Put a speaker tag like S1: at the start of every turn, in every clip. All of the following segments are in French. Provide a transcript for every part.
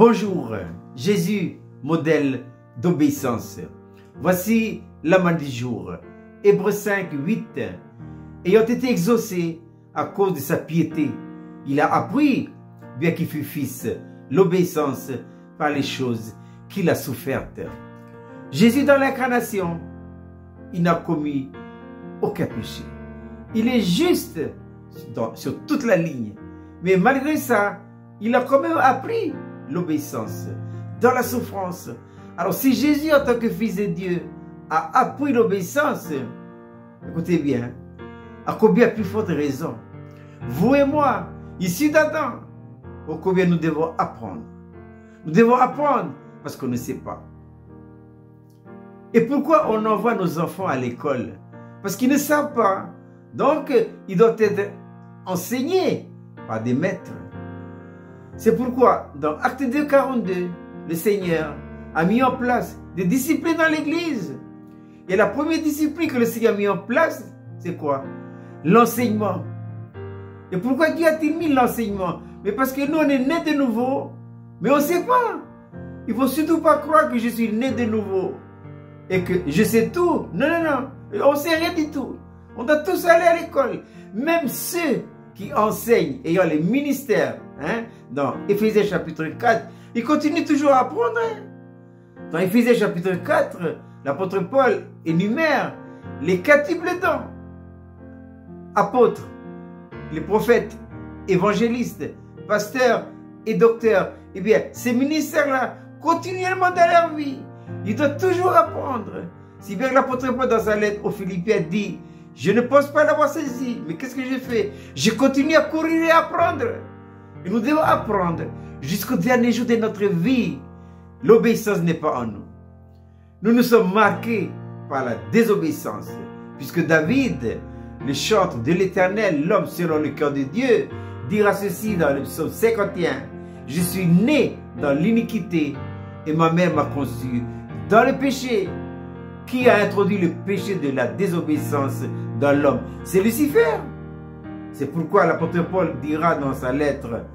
S1: Bonjour, Jésus, modèle d'obéissance. Voici la main du jour. Hébreux 5, 8. Ayant été exaucé à cause de sa piété, il a appris, bien qu'il fût fils, l'obéissance par les choses qu'il a souffertes. Jésus dans l'incarnation, il n'a commis aucun péché. Il est juste sur toute la ligne. Mais malgré ça, il a quand même appris l'obéissance dans la souffrance. Alors si Jésus en tant que fils de Dieu a appris l'obéissance, écoutez bien, à combien plus forte raison, vous et moi, ici d'Adam, au combien nous devons apprendre. Nous devons apprendre parce qu'on ne sait pas. Et pourquoi on envoie nos enfants à l'école? Parce qu'ils ne savent pas. Donc, ils doivent être enseignés par des maîtres. C'est pourquoi, dans Acte 2, 42, le Seigneur a mis en place des disciplines dans l'Église. Et la première discipline que le Seigneur a mis en place, c'est quoi? L'enseignement. Et pourquoi Dieu a-t-il mis l'enseignement? Mais parce que nous, on est nés de nouveau, mais on ne sait pas. Il ne faut surtout pas croire que je suis né de nouveau et que je sais tout. Non, non, non. On ne sait rien du tout. On doit tous aller à l'école. Même ceux qui enseignent, ayant les ministères, dans Éphésiens chapitre 4, ils continuent toujours à apprendre. Dans Éphésiens chapitre 4, l'apôtre Paul énumère les 4 types de dons. Apôtres, les prophètes, évangélistes, pasteurs et docteurs. Eh bien, ces ministères-là, continuellement dans leur vie, ils doivent toujours apprendre. Si bien que l'apôtre Paul, dans sa lettre aux Philippiens, dit: je ne pense pas l'avoir saisi, mais qu'est-ce que j'ai fait? Je continue à courir et à apprendre. Et nous devons apprendre jusqu'au dernier jour de notre vie. L'obéissance n'est pas en nous. Nous nous sommes marqués par la désobéissance, puisque David, le chantre de l'Éternel, l'homme selon le cœur de Dieu, dira ceci dans le psaume 51. Je suis né dans l'iniquité et ma mère m'a conçu dans le péché. Qui a introduit le péché de la désobéissance dans l'homme? C'est Lucifer. C'est pourquoi l'apôtre Paul dira dans sa lettre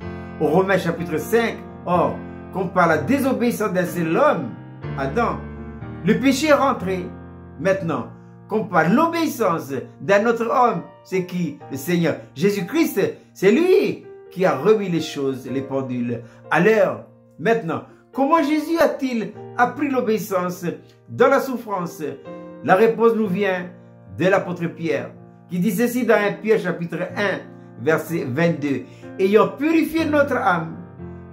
S1: aux Romains chapitre 5, or, comme par la désobéissance d'un seul homme, Adam, le péché est rentré. Maintenant, comme par l'obéissance d'un autre homme, c'est qui? Le Seigneur Jésus-Christ. C'est lui qui a remis les choses, les pendules, à l'heure. Maintenant, comment Jésus a-t-il appris l'obéissance dans la souffrance? La réponse nous vient de l'apôtre Pierre, qui dit ceci dans 1 Pierre chapitre 1, verset 22. Ayant purifié notre âme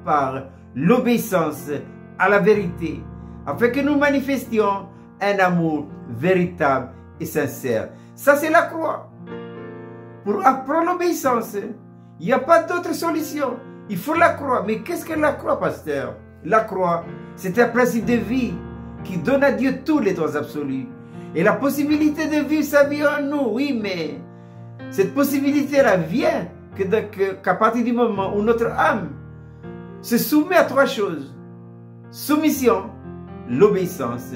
S1: par l'obéissance à la vérité, afin que nous manifestions un amour véritable et sincère. Ça, c'est la croix. Pour apprendre l'obéissance, il n'y a pas d'autre solution. Il faut la croix. Mais qu'est-ce que la croix, pasteur? La croix, c'est un principe de vie qui donne à Dieu tous les droits absolus. Et la possibilité de vivre sa vie en nous, oui, mais cette possibilité-là vient qu'à partir du moment où notre âme se soumet à 3 choses. Soumission, l'obéissance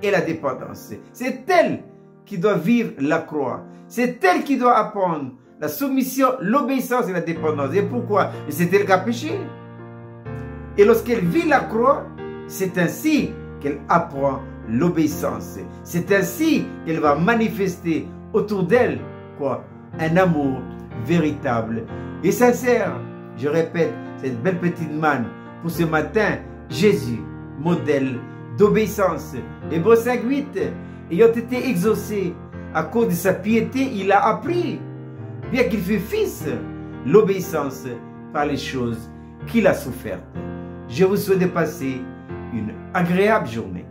S1: et la dépendance. C'est elle qui doit vivre la croix. C'est elle qui doit apprendre la soumission, l'obéissance et la dépendance. Et pourquoi? C'est elle qui a péché. Et lorsqu'elle vit la croix, c'est ainsi qu'elle apprend l'obéissance. C'est ainsi qu'elle va manifester autour d'elle quoi? Un amour véritable et sincère. Je répète, cette belle petite manne pour ce matin, Jésus, modèle d'obéissance. Hébreux 5, 8, ayant été exaucé à cause de sa piété, il a appris, bien qu'il fût fils, l'obéissance par les choses qu'il a souffertes. Je vous souhaite de passer une agréable journée.